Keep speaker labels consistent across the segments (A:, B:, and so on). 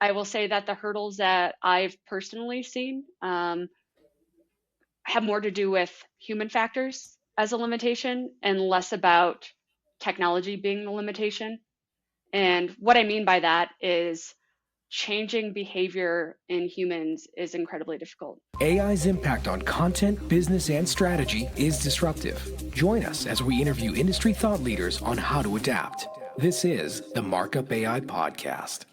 A: I will say that the hurdles that I've personally seen have more to do with human factors as a limitation and less about technology being the limitation. And what I mean by that is changing behavior in humans is incredibly difficult.
B: AI's impact on content, business, and strategy is disruptive. Join us as we interview industry thought leaders on how to adapt. This is the Markup AI Podcast.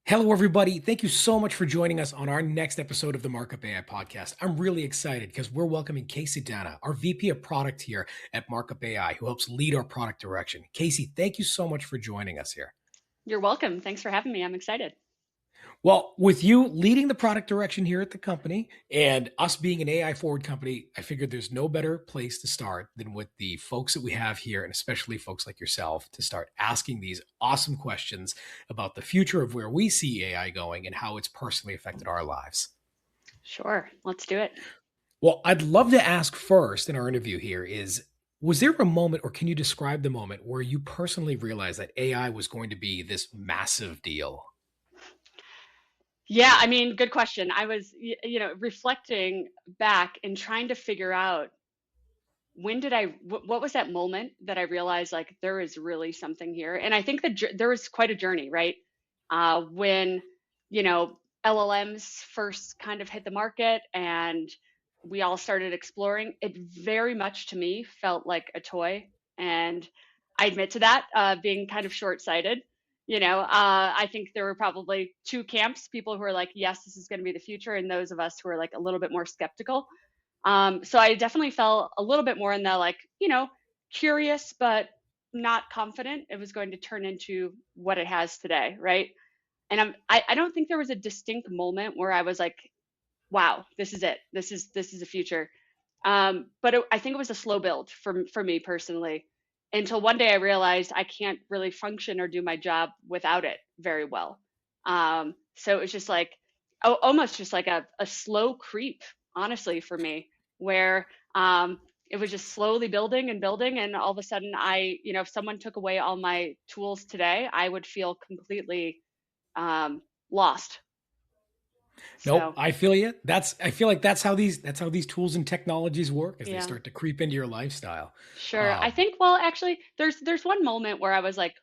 B: Hello, everybody. Thank you so much for joining us on our next episode of the Markup AI Podcast. I'm really excited because we're welcoming Kayce Danna, our VP of Product here at Markup AI, who helps lead our product direction. Kayce, thank you so much for joining us here.
A: You're welcome. Thanks for having me. I'm excited.
B: Well, with you leading the product direction here at the company and us being an AI forward company, I figured there's no better place to start than with the folks that we have here, and especially folks like yourself, to start asking these awesome questions about the future of where we see AI going and how it's personally affected our lives.
A: Sure. Let's do it.
B: Well, I'd love to ask first in our interview here is, was there a moment, or can you describe the moment where you personally realized that AI was going to be this massive deal?
A: Yeah, I mean, good question. I was, reflecting back and trying to figure out what was that moment that I realized like there is really something here. And I think that there was quite a journey, right? When, LLMs first kind of hit the market and we all started exploring, it very much to me felt like a toy. And I admit to that, being kind of short-sighted. I think there were probably two camps, people who are like, yes, this is going to be the future, and those of us who are like a little bit more skeptical. So I definitely felt a little bit more in the like, curious, but not confident it was going to turn into what it has today, right? And I don't think there was a distinct moment where I was like, wow, this is it. This is the future. But I think it was a slow build for me personally, until one day I realized I can't really function or do my job without it very well. So it was just like, almost just like a slow creep, honestly, for me, where it was just slowly building and building. And all of a sudden if someone took away all my tools today, I would feel completely lost.
B: Nope,
A: So
B: I feel you. I feel like that's how these tools and technologies work as they
A: yeah.
B: start to creep into your lifestyle.
A: Sure. I think, well, actually, there's one moment where I was like,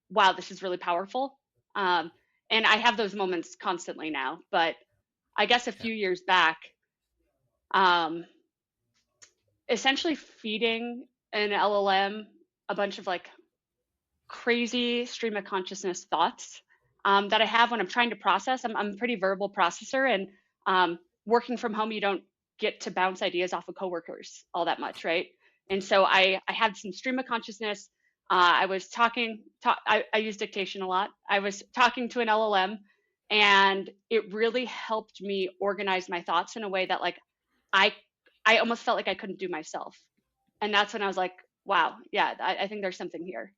A: wow, this is really powerful. Um, and I have those moments constantly now, but I guess a
B: Yeah.
A: few years back, um, essentially feeding an LLM a bunch of like crazy stream of consciousness thoughts that I have when I'm trying to process. I'm a pretty verbal processor, and working from home, you don't get to bounce ideas off of coworkers all that much, right? And so I had some stream of consciousness. I was I use dictation a lot. I was talking to an LLM, and it really helped me organize my thoughts in a way that like I I almost felt like I couldn't do myself. And that's when I was like, wow, yeah, I think there's something here.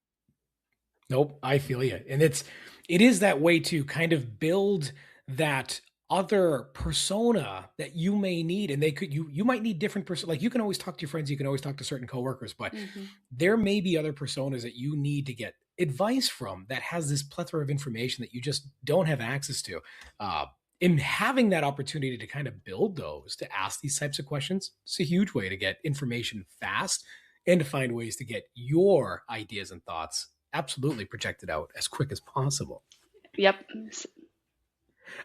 B: Nope, I feel you. And it is that way to kind of build that other persona that you may need. And you might need different like you can always talk to your friends, you can always talk to certain coworkers, but
A: Hmm.
B: there may be other personas that you need to get advice from that has this plethora of information that you just don't have access to. In having that opportunity to kind of build those, to ask these types of questions, it's a huge way to get information fast and to find ways to get your ideas and thoughts absolutely projected out as quick as possible.
A: Yep.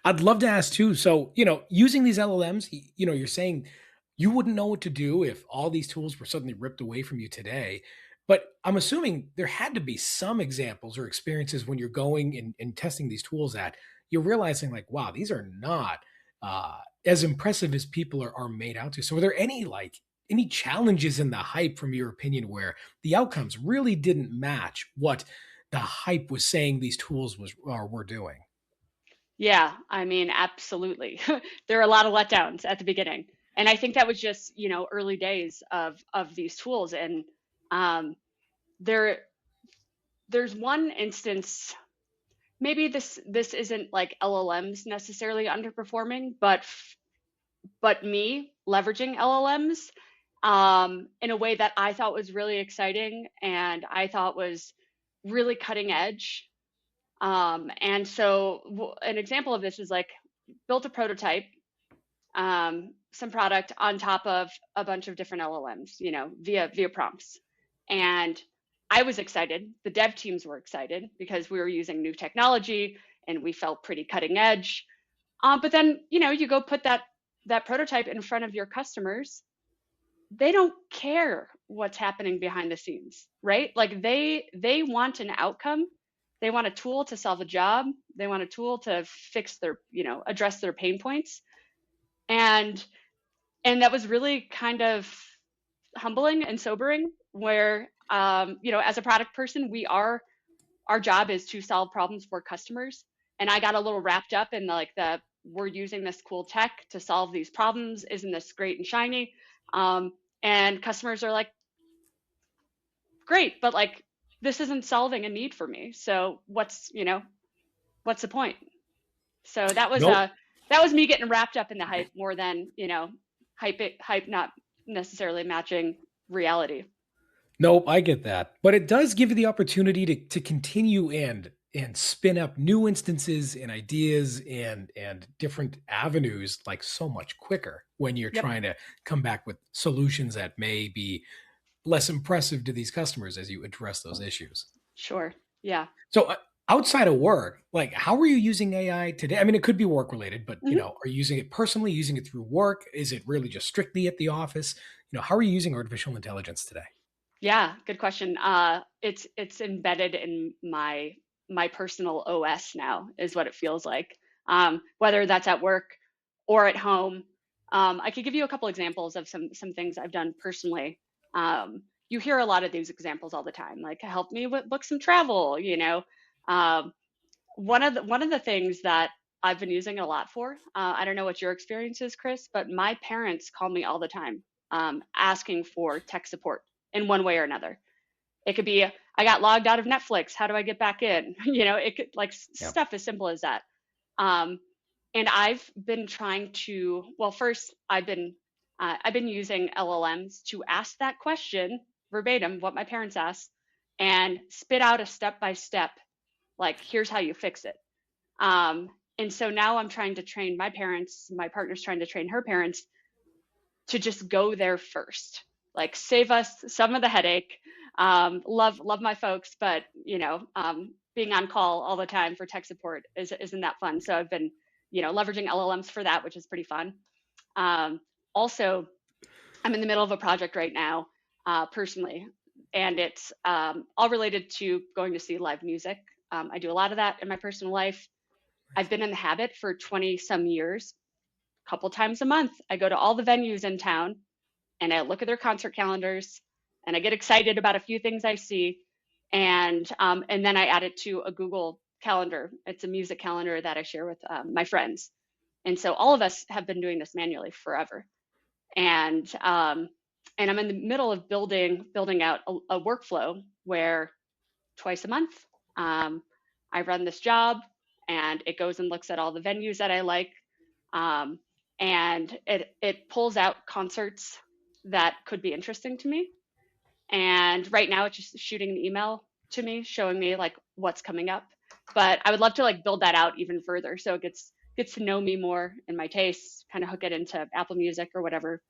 B: I'd love to ask too. So, using these LLMs, you're saying you wouldn't know what to do if all these tools were suddenly ripped away from you today. But I'm assuming there had to be some examples or experiences when you're going and testing these tools that you're realizing like, wow, these are not as impressive as people are made out to. So were there any challenges in the hype from your opinion where the outcomes really didn't match what the hype was saying these tools were doing?
A: Yeah, I mean, absolutely. There are a lot of letdowns at the beginning. And I think that was just, early days of these tools. And um, there there's one instance, maybe this isn't like LLMs necessarily underperforming, but me leveraging LLMs in a way that I thought was really exciting and I thought was really cutting edge. And so an example of this is like built a prototype, some product on top of a bunch of different LLMs, via prompts. And I was excited. The dev teams were excited because we were using new technology and we felt pretty cutting edge. But then, you go put that prototype in front of your customers. They don't care what's happening behind the scenes, right? Like they want an outcome. They want a tool to solve a job. They want a tool to fix their, address their pain points. And that was really kind of humbling and sobering where as a product person, our job is to solve problems for customers. And I got a little wrapped up in like we're using this cool tech to solve these problems. Isn't this great and shiny? And customers are like, great, but like this isn't solving a need for me. So what's the point? So
B: Nope.
A: that was me getting wrapped up in the hype more than, hype not necessarily matching reality.
B: Nope, I get that. But it does give you the opportunity to continue and spin up new instances and ideas and different avenues like so much quicker when you're
A: Yep.
B: trying to come back with solutions that may be less impressive to these customers as you address those issues.
A: Sure. Yeah.
B: So outside of work, like how are you using AI today? I mean, it could be work related, but
A: Hmm.
B: are you using it personally, using it through work? Is it really just strictly at the office? How are you using artificial intelligence today?
A: Yeah, good question. It's embedded in my personal OS now, is what it feels like. Whether that's at work or at home. I could give you a couple examples of some things I've done personally. You hear a lot of these examples all the time, like help me book some travel. Um, one of the things that I've been using it a lot for. I don't know what your experience is, Chris, but my parents call me all the time, asking for tech support in one way or another. It could be, I got logged out of Netflix. How do I get back in? It could like
B: Yeah.
A: stuff as simple as that. Um, and I've been trying to, well, first I've been using LLMs to ask that question verbatim, what my parents asked, and spit out a step by step, like here's how you fix it. And so now I'm trying to train my parents. My partner's trying to train her parents to just go there first, like save us some of the headache. Love my folks, but being on call all the time for tech support isn't that fun. So I've been leveraging LLMs for that, which is pretty fun. Also, I'm in the middle of a project right now, personally, and it's all related to going to see live music. I do a lot of that in my personal life. I've been in the habit for 20 some years. A couple times a month, I go to all the venues in town and I look at their concert calendars and I get excited about a few things I see, and then I add it to a Google calendar. It's a music calendar that I share with my friends, and so all of us have been doing this manually forever. And I'm in the middle of building out a workflow where twice a month, I run this job, and it goes and looks at all the venues that I like, um, and it pulls out concerts that could be interesting to me. And right now, it's just shooting an email to me, showing me like what's coming up. But I would love to like build that out even further, so it gets to know me more and my tastes, kind of hook it into Apple Music or whatever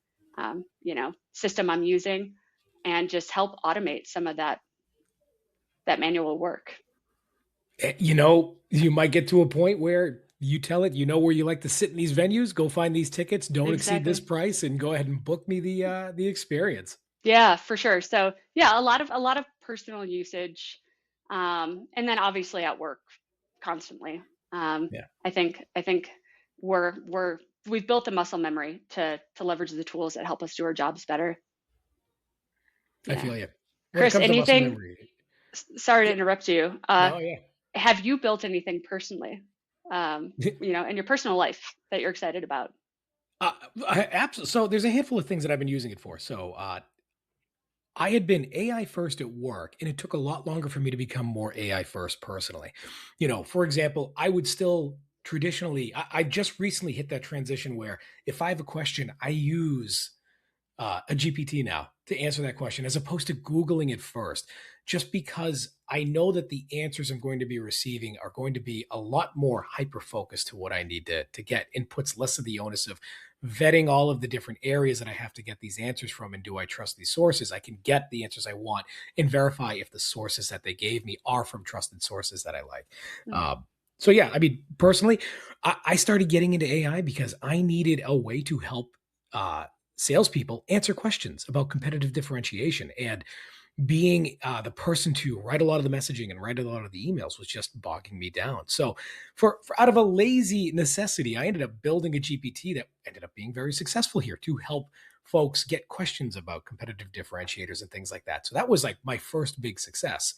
A: system I'm using, and just help automate some of that manual work.
B: You might get to a point where you tell it, where you like to sit in these venues, go find these tickets, don't exceed this
A: Exactly.
B: price, and go ahead and book me the experience.
A: Yeah, for sure. So yeah, a lot of personal usage, and then obviously at work constantly. Um,
B: Yeah,
A: I think we've built a muscle memory to leverage the tools that help us do our jobs better.
B: I
A: Yeah,
B: feel you. When it
A: Chris,
B: comes to muscle
A: anything?
B: memory,
A: Sorry to
B: yeah,
A: interrupt you.
B: no, yeah.
A: Have you built anything personally, in your personal life that you're excited about?
B: Uh, absolutely. So there's a handful of things that I've been using it for. So I had been AI first at work, and it took a lot longer for me to become more AI first personally. For example, I would still traditionally, I just recently hit that transition where if I have a question, I use a GPT now to answer that question as opposed to Googling it first, just because I know that the answers I'm going to be receiving are going to be a lot more hyper focused to what I need to get, and puts less of the onus of vetting all of the different areas that I have to get these answers from. And do I trust these sources? I can get the answers I want and verify if the sources that they gave me are from trusted sources that I like.
A: Mm.
B: So yeah, I mean, personally, I started getting into AI because I needed a way to help salespeople answer questions about competitive differentiation. And being the person to write a lot of the messaging and write a lot of the emails was just bogging me down. So, for out of a lazy necessity, I ended up building a GPT that ended up being very successful here to help folks get questions about competitive differentiators and things like that. So that was like my first big success.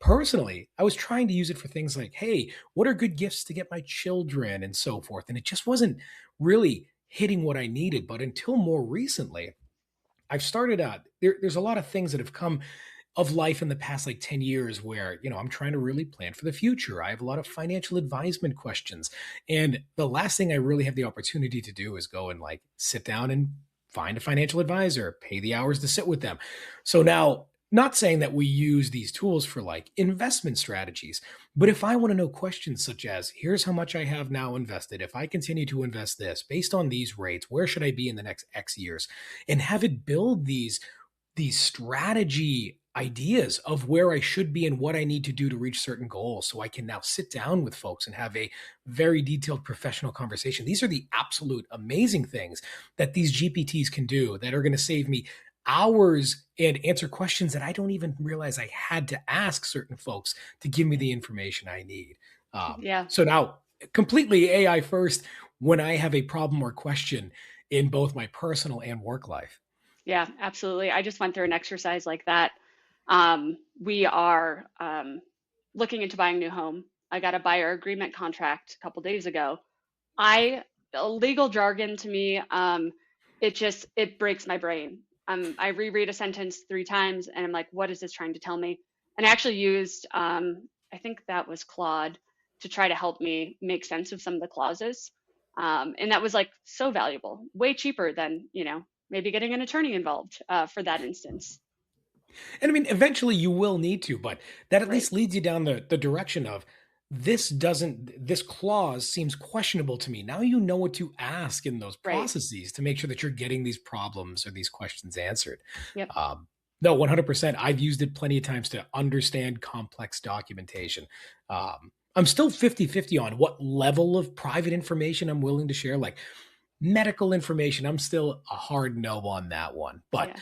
B: Personally, I was trying to use it for things like, hey, what are good gifts to get my children and so forth. And it just wasn't really hitting what I needed. But until more recently, I've started out there's a lot of things that have come of life in the past like 10 years where, I'm trying to really plan for the future. I have a lot of financial advisement questions. And the last thing I really have the opportunity to do is go and like sit down and find a financial advisor, pay the hours to sit with them. So now, not saying that we use these tools for like investment strategies, but if I want to know questions such as, here's how much I have now invested, if I continue to invest this based on these rates, where should I be in the next X years? And have it build these strategy ideas of where I should be and what I need to do to reach certain goals. So I can now sit down with folks and have a very detailed professional conversation. These are the absolute amazing things that these GPTs can do that are going to save me hours and answer questions that I don't even realize I had to ask certain folks to give me the information I need.
A: Yeah.
B: So now, completely AI first when I have a problem or question in both my personal and work life.
A: Yeah, absolutely. I just went through an exercise like that. We are looking into buying a new home. I got a buyer agreement contract a couple days ago. I Legal jargon to me, it breaks my brain. I reread a sentence 3 times and I'm like, what is this trying to tell me? And I actually used, I think that was Claude to try to help me make sense of some of the clauses. And that was like so valuable, way cheaper than, maybe getting an attorney involved for that instance.
B: And I mean, eventually you will need to, but that at
A: Right,
B: least leads you down the direction of this clause seems questionable to me. Now you know what to ask in those
A: right.
B: processes to make sure that you're getting these problems or these questions answered.
A: Yep.
B: No, 100%. I've used it plenty of times to understand complex documentation. I'm still 50-50 on what level of private information I'm willing to share. Like medical information, I'm still a hard no on that one. But
A: Yeah.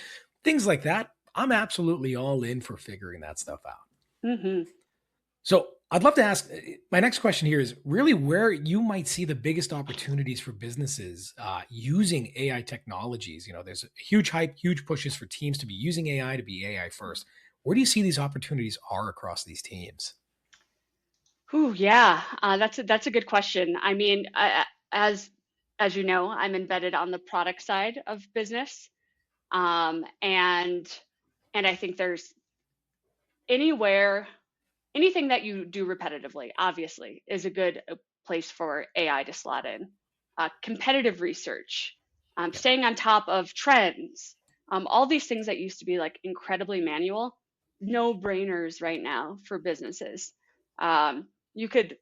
B: things like that, I'm absolutely all in for figuring that stuff out.
A: Hmm.
B: So I'd love to ask my next question here is really where you might see the biggest opportunities for businesses using AI technologies. There's a huge hype, huge pushes for teams to be using AI to be AI first. Where do you see these opportunities are across these teams?
A: Ooh, yeah, that's a good question. I mean, as you know, I'm embedded on the product side of business, and I think there's anywhere anything that you do repetitively, obviously, is a good place for AI to slot in. Competitive research,
B: Yep.
A: staying on top of trends, all these things that used to be like incredibly manual, no brainers right now for businesses. You could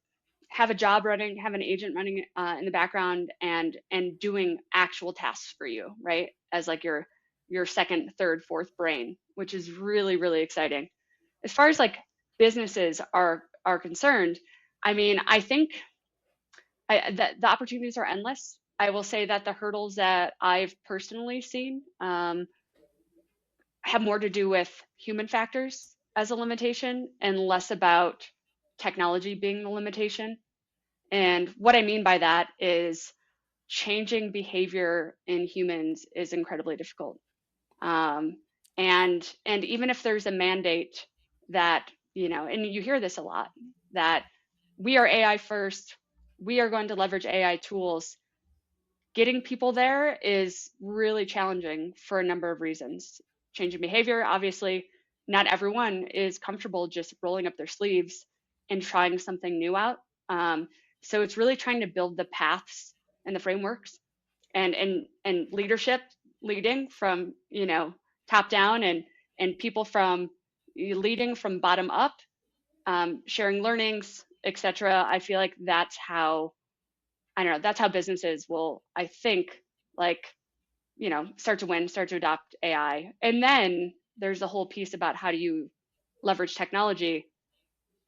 A: have a job running, have an agent running in the background, and doing actual tasks for you, right? As like your second, third, fourth brain, which is really really exciting. As far as like businesses are concerned, I mean, I think that the opportunities are endless. I will say that the hurdles that I've personally seen have more to do with human factors as a limitation and less about technology being the limitation. And what I mean by that is changing behavior in humans is incredibly difficult. Um, and even if there's a mandate that, and you hear this a lot, that we are AI first, we are going to leverage AI tools, getting people there is really challenging for a number of reasons. Changing behavior, obviously, not everyone is comfortable just rolling up their sleeves and trying something new out. So it's really trying to build the paths and the frameworks and leadership leading from, top down, and people from leading from bottom up, sharing learnings, etc. I feel like that's how, I don't know, that's how businesses will, I think, like, start to win, start to adopt AI. And then there's a whole piece about how do you leverage technology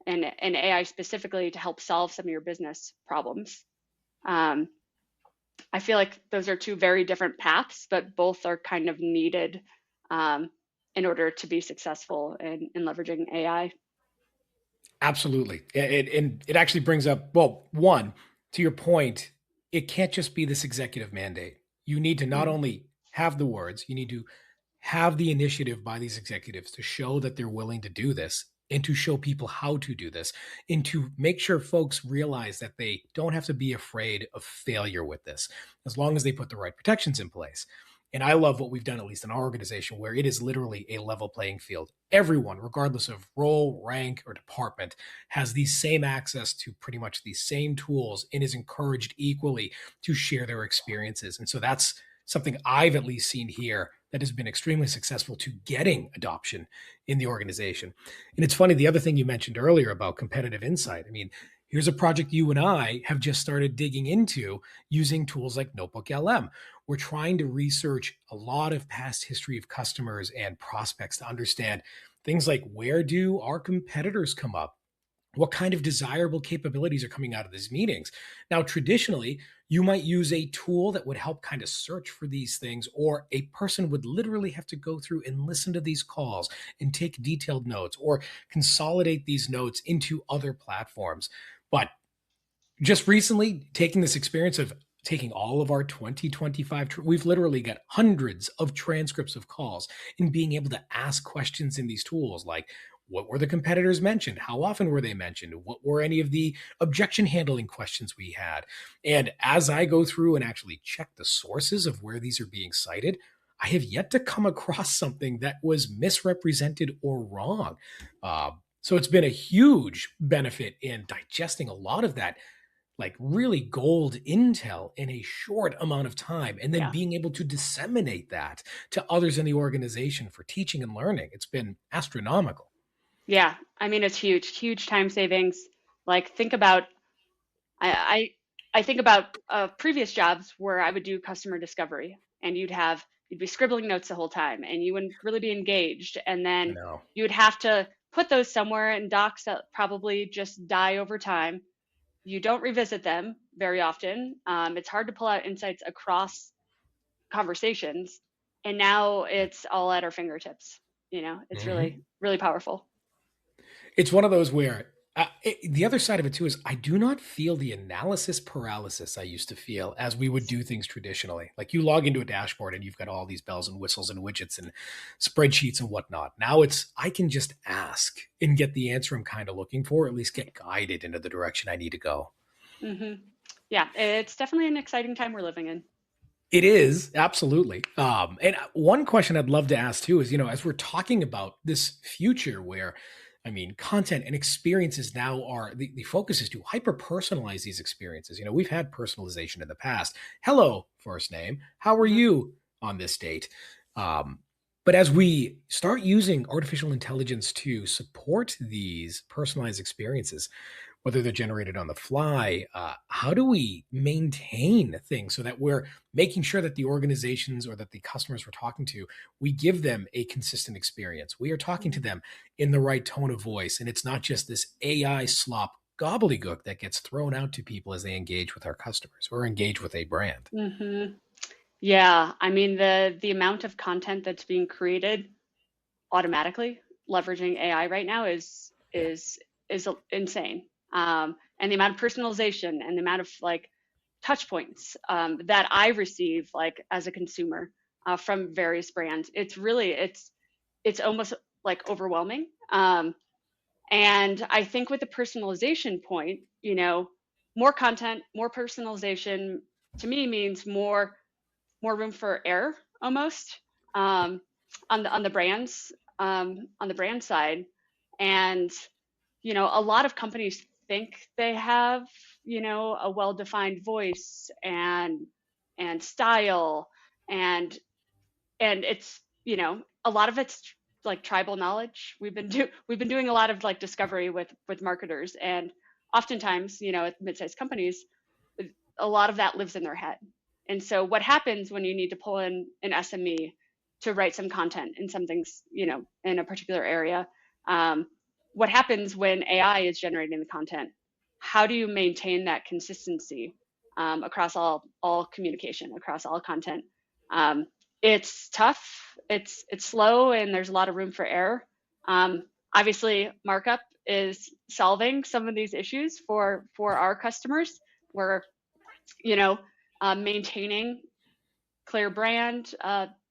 A: and AI specifically to help solve some of your business problems. Um, I feel like those are two very different paths, but both are kind of needed um, in order to be successful in leveraging AI.
B: Absolutely. And it actually brings up, well, one, to your point, it can't just be this executive mandate. You need to not
A: Mm.
B: only have the words, you need to have the initiative by these executives to show that they're willing to do this and to show people how to do this and to make sure folks realize that they don't have to be afraid of failure with this as long as they put the right protections in place. And I love what we've done, at least in our organization, where it is literally a level playing field. Everyone, regardless of role, rank, or department, has the same access to pretty much the same tools and is encouraged equally to share their experiences. And so that's something I've at least seen here that has been extremely successful to getting adoption in the organization. And it's funny, the other thing you mentioned earlier about competitive insight. I mean, here's a project you and I have just started digging into using tools like NotebookLM. We're trying to research a lot of past history of customers and prospects to understand things like where do our competitors come up? What kind of desirable capabilities are coming out of these meetings? Now, traditionally, you might use a tool that would help kind of search for these things, or a person would literally have to go through and listen to these calls and take detailed notes or consolidate these notes into other platforms. But just recently, taking this experience of taking all of our 2025, we've literally got hundreds of transcripts of calls and being able to ask questions in these tools like, what were the competitors mentioned? How often were they mentioned? What were any of the objection handling questions we had? And as I go through and actually check the sources of where these are being cited, I have yet to come across something that was misrepresented or wrong. So it's been a huge benefit in digesting a lot of that, like really gold intel in a short amount of time, and then
A: Yeah.
B: being able to disseminate that to others in the organization for teaching and learning. It's been astronomical.
A: Yeah. I mean, it's huge, huge time savings. Like, think about, I, I think about previous jobs where I would do customer discovery, and you'd be scribbling notes the whole time and you wouldn't really be engaged. And
B: I
A: then
B: know.
A: you would have to put those somewhere in docs that probably just die over time. You don't revisit them very often. It's hard to pull out insights across conversations. And now it's all at our fingertips. It's really,
B: Mhm.
A: really powerful.
B: It's one of those where the other side of it too is I do not feel the analysis paralysis I used to feel as we would do things traditionally. Like you log into a dashboard and you've got all these bells and whistles and widgets and spreadsheets and whatnot. Now it's I can just ask and get the answer I'm kind of looking for, or at least get guided into the direction I need to go.
A: Hmm. Yeah, it's definitely an exciting time we're living in.
B: It is absolutely. And one question I'd love to ask too is, as we're talking about this future where, I mean, content and experiences now are the focus is to hyper personalize these experiences. We've had personalization in the past. Hello, first name. How are
A: Hmm.
B: you on this date? Um, but as we start using artificial intelligence to support these personalized experiences, whether they're generated on the fly, how do we maintain things so that we're making sure that the organizations or that the customers we're talking to, we give them a consistent experience. We are talking to them in the right tone of voice, and it's not just this AI slop gobbledygook that gets thrown out to people as they engage with our customers or engage with a brand.
A: Hmm. Yeah, I mean, the amount of content that's being created automatically leveraging AI right now
B: Yeah.
A: is insane. And the amount of personalization and the amount of like touch points that I receive like as a consumer from various brands, it's almost like overwhelming. And I think with the personalization point, more content, more personalization to me means more room for error almost um, on the brands on the brand side. And a lot of companies think they have a well defined voice and style and and it's, a lot of it's like tribal knowledge. We've been doing a lot of like discovery with marketers, and oftentimes, at mid-sized companies, a lot of that lives in their head. And so what happens when you need to pull in an SME to write some content in something's, in a particular area? What happens when AI is generating the content? How do you maintain that consistency across all communication, across all content? Um, it's tough. It's slow, and there's a lot of room for error. Obviously, Markup is solving some of these issues for our customers. We're, you know, maintaining clear brand,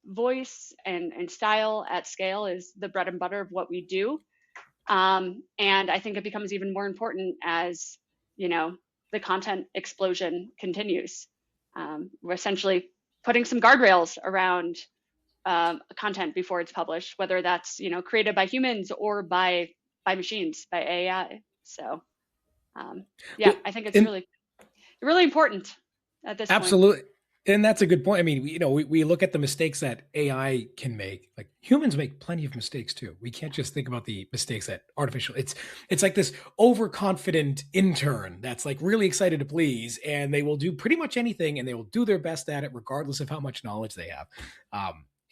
A: voice, and style at scale is the bread and butter of what we do. And I think it becomes even more important as, you know, the content explosion continues. We're essentially putting some guardrails around content before it's published, whether that's, created by humans or by machines, by AI. So yeah,
B: Well,
A: I think it's
B: and
A: really important at this point.
B: absolutely. And that's a good point. I mean, we look at the mistakes that AI can make. Like humans make plenty of mistakes too. We can't just think about the mistakes that artificial. It's like this overconfident intern that's like really excited to please, and they will do pretty much anything, and they will do their best at it, regardless of how much knowledge they have.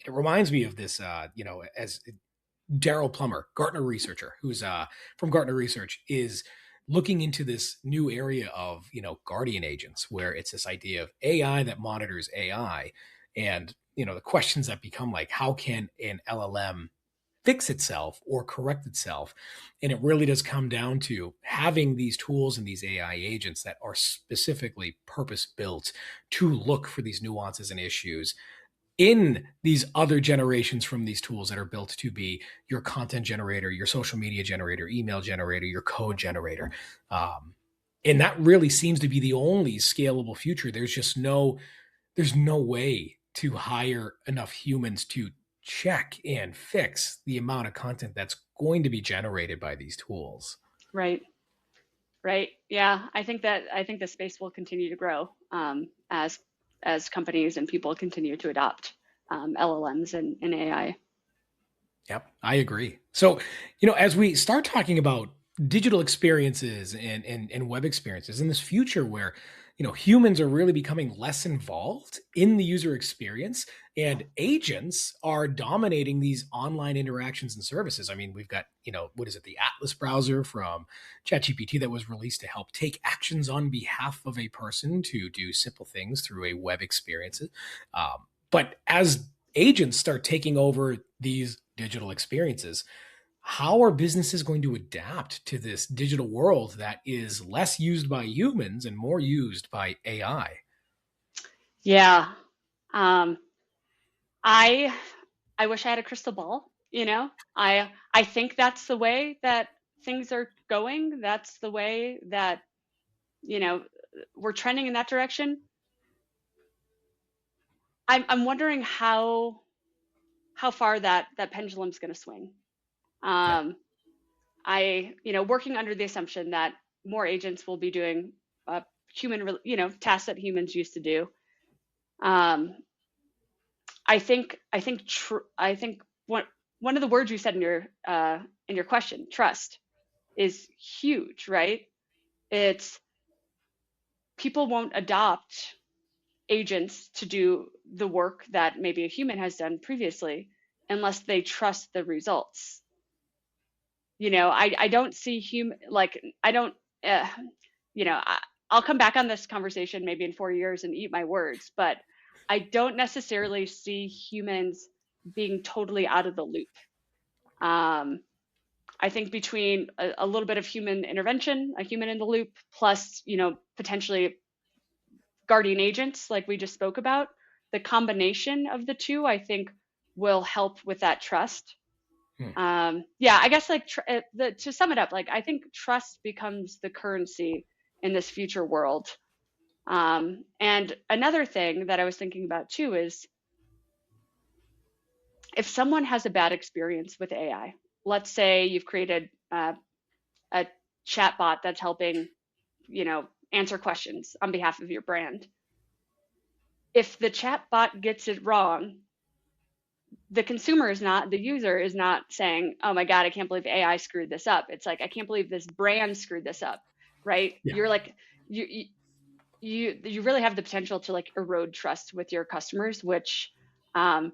B: It reminds me of this, as Daryl Plummer, Gartner researcher, who's from Gartner Research, is looking into this new area of guardian agents, where it's this idea of AI that monitors AI, and the questions that become like, how can an LLM fix itself or correct itself? And it really does come down to having these tools and these AI agents that are specifically purpose built to look for these nuances and issues in these other generations from these tools that are built to be your content generator, your social media generator, email generator, your code generator. And that really seems to be the only scalable future. There's no way to hire enough humans to check and fix the amount of content that's going to be generated by these tools.
A: Right. Right. Yeah. I think the space will continue to grow as companies and people continue to adopt LLMs and AI.
B: Yep, I agree. So, as we start talking about digital experiences and web experiences in this future where, humans are really becoming less involved in the user experience and agents are dominating these online interactions and services. I mean, we've got, what is it, the Atlas browser from ChatGPT that was released to help take actions on behalf of a person to do simple things through a web experience. But as agents start taking over these digital experiences, how are businesses going to adapt to this digital world that is less used by humans and more used by AI?
A: Yeah. Um, I I wish I had a crystal ball, you know. I think that's the way that things are going. That's the way that, you know, we're trending in that direction. I'm wondering how far that pendulum's going to swing.
B: Yeah.
A: Um, working under the assumption that more agents will be doing tasks that humans used to do. Um, I think one of the words you said in your question, trust, is huge, right? It's people won't adopt agents to do the work that maybe a human has done previously unless they trust the results. I don't see human like I don't uh, you know I, I'll come back on this conversation maybe in 4 years and eat my words, but I don't necessarily see humans being totally out of the loop. um, I think between a little bit of human intervention, a human in the loop, plus potentially guardian agents like we just spoke about, the combination of the two I think will help with that trust.
B: Hmm.
A: Yeah, I guess like to sum it up, like I think trust becomes the currency in this future world. And another thing that I was thinking about too is if someone has a bad experience with AI, let's say you've created a chatbot that's helping, answer questions on behalf of your brand. If the chatbot gets it wrong, the consumer is not, the user is not saying, oh my God, I can't believe AI screwed this up. It's like, I can't believe this brand screwed this up, right?
B: Yeah.
A: You're like, you really have the potential to like erode trust with your customers, which, um,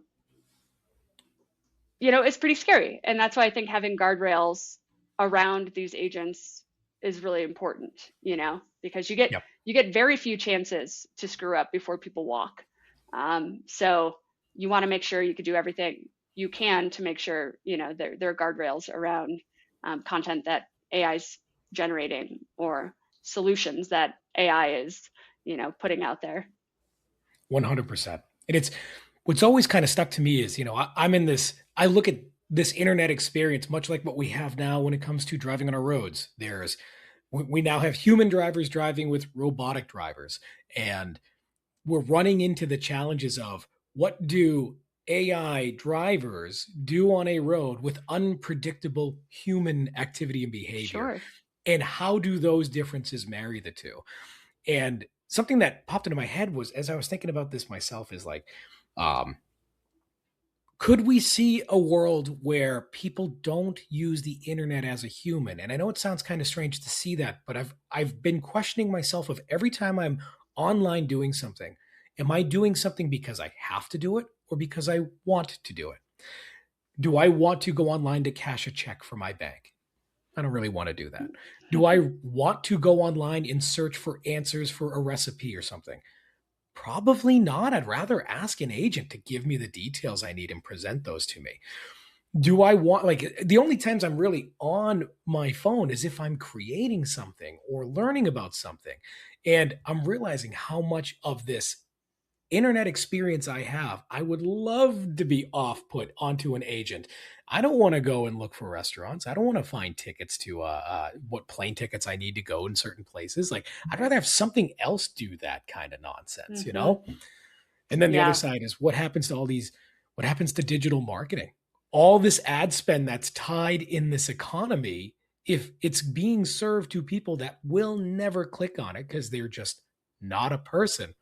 A: is pretty scary. And that's why I think having guardrails around these agents is really important, because
B: Yep.
A: you get very few chances to screw up before people walk. So you want to make sure you could do everything you can to make sure, there are guardrails around content that AI is generating or solutions that AI is, putting out there.
B: 100%. And it's what's always kind of stuck to me is, I'm in this, I look at this internet experience much like what we have now when it comes to driving on our roads. We now have human drivers driving with robotic drivers, and we're running into the challenges of what do AI drivers do on a road with unpredictable human activity and behavior?
A: Sure.
B: And how do those differences marry the two? And something that popped into my head was, as I was thinking about this myself, is like, um, could we see a world where people don't use the internet as a human? And I know it sounds kind of strange to see that, but I've been questioning myself of every time I'm online doing something, am I doing something because I have to do it or because I want to do it? Do I want to go online to cash a check for my bank? I don't really want to do that. Do I want to go online and search for answers for a recipe or something? Probably not. I'd rather ask an agent to give me the details I need and present those to me. Do I want, like, the only times I'm really on my phone is if I'm creating something or learning about something. And I'm realizing how much of this internet experience I have, I would love to be off put onto an agent. I don't want to go and look for restaurants. I don't want to find tickets to what plane tickets I need to go in certain places. Like, I'd rather have something else do that kind of nonsense, you
A: Mm-hmm.
B: know? And then the other
A: Yeah.
B: side is what happens to what happens to digital marketing? All this ad spend that's tied in this economy, if it's being served to people that will never click on it because they're just not a person,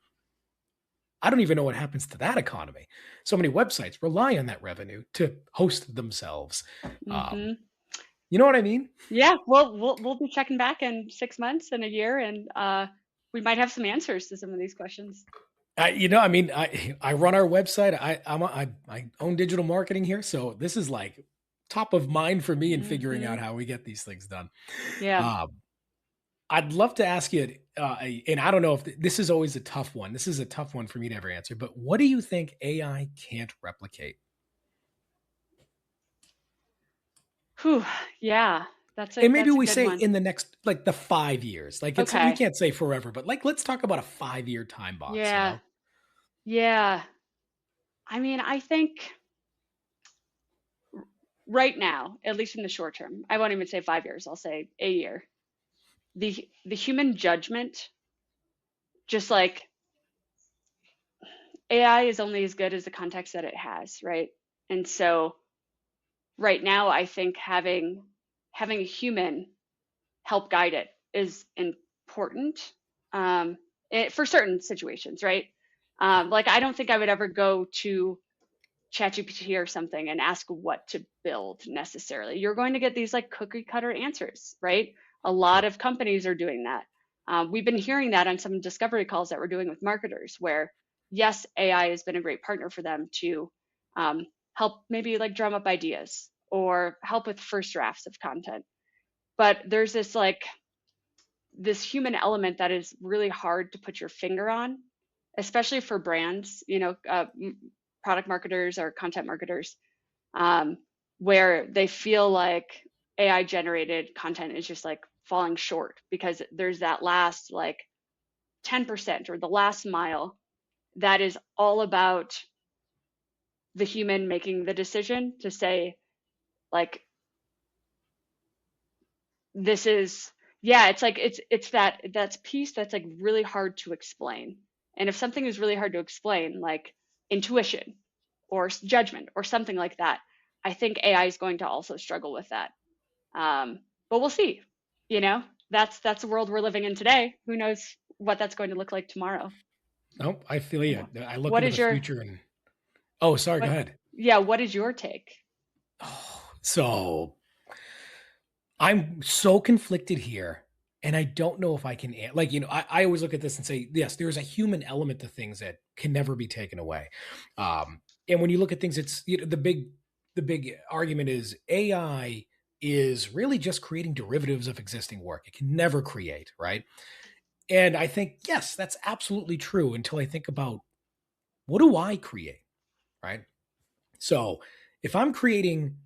B: I don't even know what happens to that economy. So many websites rely on that revenue to host themselves. Um,
A: Mm-hmm.
B: you know what I mean?
A: Yeah. Well, we'll be checking back in 6 months and a year, and we might have some answers to some of these questions.
B: I mean, I run our website. I own digital marketing here, so this is like top of mind for me in figuring
A: Mm-hmm.
B: out how we get these things done.
A: Yeah.
B: Um, I'd love to ask you, and I don't know if this is always a tough one. This is a tough one for me to ever answer. But what do you think AI can't replicate?
A: Whew. Yeah.
B: And maybe
A: That's a
B: we
A: good
B: say
A: one.
B: in the next, like, the 5 years. Like, we
A: Okay.
B: can't say forever, but like let's talk about a 5-year time box.
A: Yeah. Yeah. I mean, I think right now, at least in the short term, I won't even say 5 years. I'll say a year. The human judgment, just like AI is only as good as the context that it has, right? And so right now, I think having a human help guide it is important, for certain situations, right? Like I don't think I would ever go to ChatGPT or something and ask what to build necessarily. You're going to get these like cookie cutter answers, right? A lot
B: Sure.
A: of companies are doing that. We've been hearing that on some discovery calls that we're doing with marketers, where yes, AI has been a great partner for them to help maybe like drum up ideas or help with first drafts of content. But there's this human element that is really hard to put your finger on, especially for brands, product marketers or content marketers, um, where they feel like AI generated content is just like falling short because there's that last like 10% or the last mile that is all about the human making the decision to say, like, this is, yeah, it's like it's that's piece that's like really hard to explain. And if something is really hard to explain, like intuition or judgment or something like that, I think AI is going to also struggle with that. But we'll see. You know, that's the world we're living in today. Who knows what that's going to look like tomorrow?
B: No, I feel you. I look
A: What
B: into
A: is
B: the
A: your
B: future and Oh, sorry, go
A: What?
B: ahead.
A: Yeah, what is your take?
B: Oh, so I'm so conflicted here, and I don't know if I can like, I always look at this and say, yes, there's a human element to things that can never be taken away. And when you look at things, it's the big argument is AI is really just creating derivatives of existing work. It can never create, right? And I think, yes, that's absolutely true until I think about what do I create, right? So if I'm creating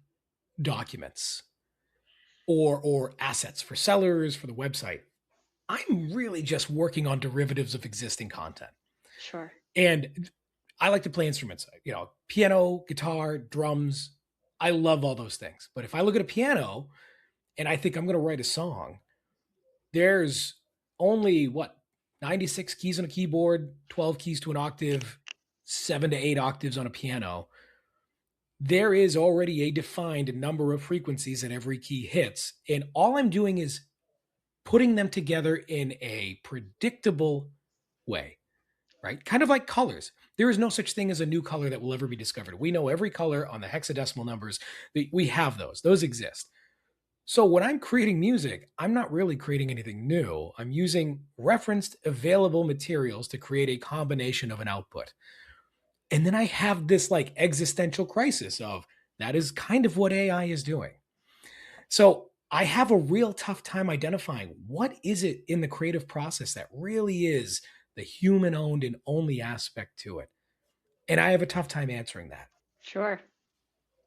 B: documents or assets for sellers for the website, I'm really just working on derivatives of existing content.
A: Sure.
B: And I like to play instruments, piano, guitar, drums. I love all those things. But if I look at a piano and I think I'm going to write a song, there's only 96 keys on a keyboard, 12 keys to an octave, 7 to 8 octaves on a piano. There is already a defined number of frequencies that every key hits. And all I'm doing is putting them together in a predictable way, right? Kind of like colors. There is no such thing as a new color that will ever be discovered. We know every color on the hexadecimal numbers. We have those exist. So when I'm creating music, I'm not really creating anything new. I'm using referenced available materials to create a combination of an output. And then I have this like existential crisis of that is kind of what AI is doing. So I have a real tough time identifying what is it in the creative process that really is the human owned and only aspect to it. And I have a tough time answering that.
A: Sure.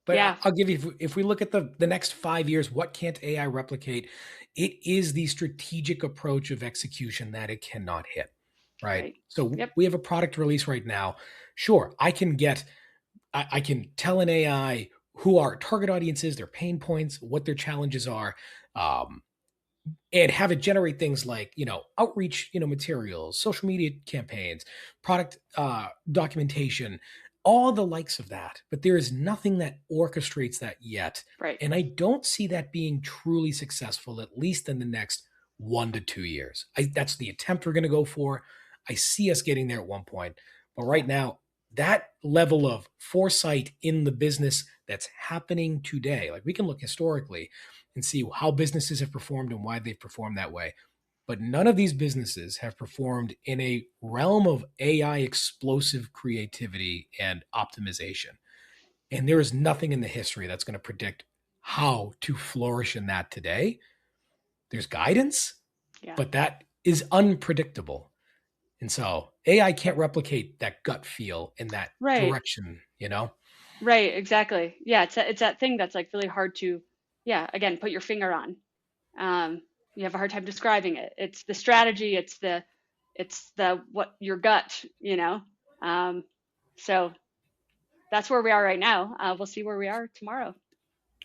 B: But
A: Yeah.
B: I'll give you, if we look at the next 5 years, what can't AI replicate? It is the strategic approach of execution that it cannot hit, right?
A: Right.
B: So
A: Yep.
B: we have a product release right now. Sure, I can tell an AI who our target audience is, their pain points, what their challenges are, um, and have it generate things like outreach materials, social media campaigns, product documentation, all the likes of that. But there is nothing that orchestrates that yet,
A: Right.
B: and I don't see that being truly successful, at least in the next 1 to 2 years. That's the attempt we're going to go for. I see us getting there at one point, but
A: Yeah.
B: right now, that level of foresight in the business that's happening today, like we can look historically and see how businesses have performed and why they've performed that way. But none of these businesses have performed in a realm of AI explosive creativity and optimization. And there is nothing in the history that's going to predict how to flourish in that today. There's guidance,
A: Yeah.
B: but that is unpredictable. And so AI can't replicate that gut feel in that
A: Right.
B: direction.
A: Right. Exactly. Yeah. It's that thing that's like really hard to, yeah, again, put your finger on. Um, you have a hard time describing it. It's the strategy. It's the what your gut. Um, so that's where we are right now. We'll see where we are tomorrow.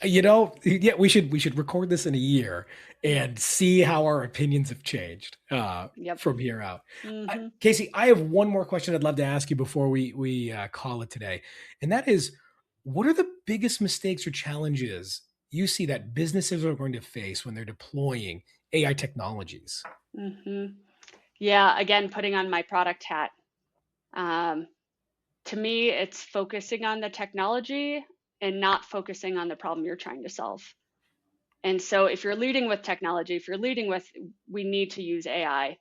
B: Yeah, we should record this in a year and see how our opinions have changed
A: Yep.
B: from here out.
A: Hmm.
B: Kayce, I have one more question I'd love to ask you before we call it today, and that is, what are the biggest mistakes or challenges you see that businesses are going to face when they're deploying AI technologies?
A: Hmm. Yeah. Again, putting on my product hat. Um, to me, it's focusing on the technology and not focusing on the problem you're trying to solve. And so if you're leading with technology, if you're leading with we need to use AI,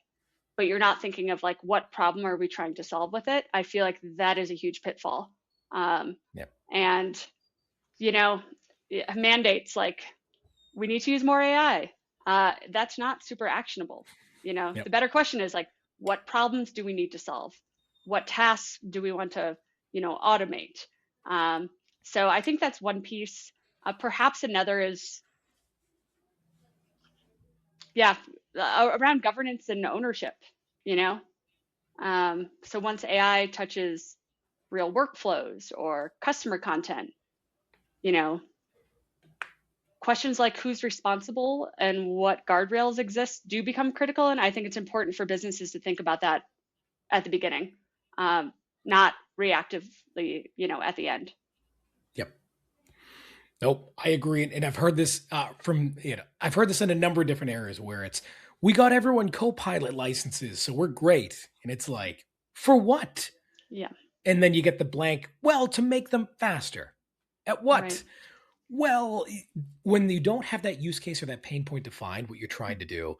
A: but you're not thinking of like what problem are we trying to solve with it, I feel like that is a huge pitfall. Um,
B: Yeah,
A: and you know, mandates like we need to use more AI. That's not super actionable.
B: yeah.
A: The better question is like, what problems do we need to solve? What tasks do we want to, automate? Um, so I think that's one piece. Perhaps another is, yeah, around governance and ownership. You know, so once AI touches real workflows or customer content, you know, questions like who's responsible and what guardrails exist do become critical. And I think it's important for businesses to think about that at the beginning, not reactively, at the end.
B: Yep. Nope, I agree, and I've heard this I've heard this in a number of different areas where it's we got everyone Copilot licenses, so we're great, and it's like for what?
A: Yeah.
B: And then you get the blank, well, to make them faster. At
A: Right.
B: what? Well, when you don't have that use case or that pain point defined, what you're trying to do,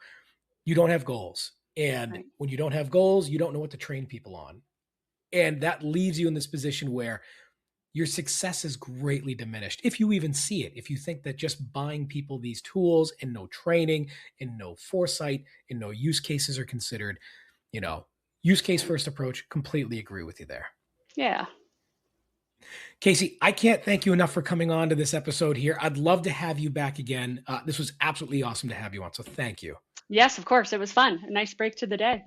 B: you don't have goals. And
A: Right.
B: when you don't have goals, you don't know what to train people on. And that leaves you in this position where your success is greatly diminished. If you even see it, if you think that just buying people these tools and no training and no foresight and no use cases are considered, you know, use case
A: Right.
B: first approach, completely agree with you there.
A: Yeah.
B: Kayce, I can't thank you enough for coming on to this episode here. I'd love to have you back again. This was absolutely awesome to have you on. So thank you.
A: Yes, of course. It was fun. A nice break to the day.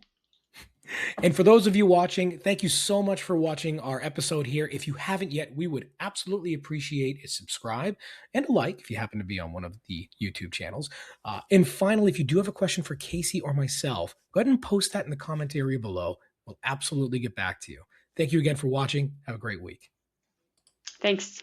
B: And for those of you watching, thank you so much for watching our episode here. If you haven't yet, we would absolutely appreciate a subscribe and a like if you happen to be on one of the YouTube channels. And finally, if you do have a question for Kayce or myself, go ahead and post that in the comment area below. We'll absolutely get back to you. Thank you again for watching. Have a great week.
A: Thanks.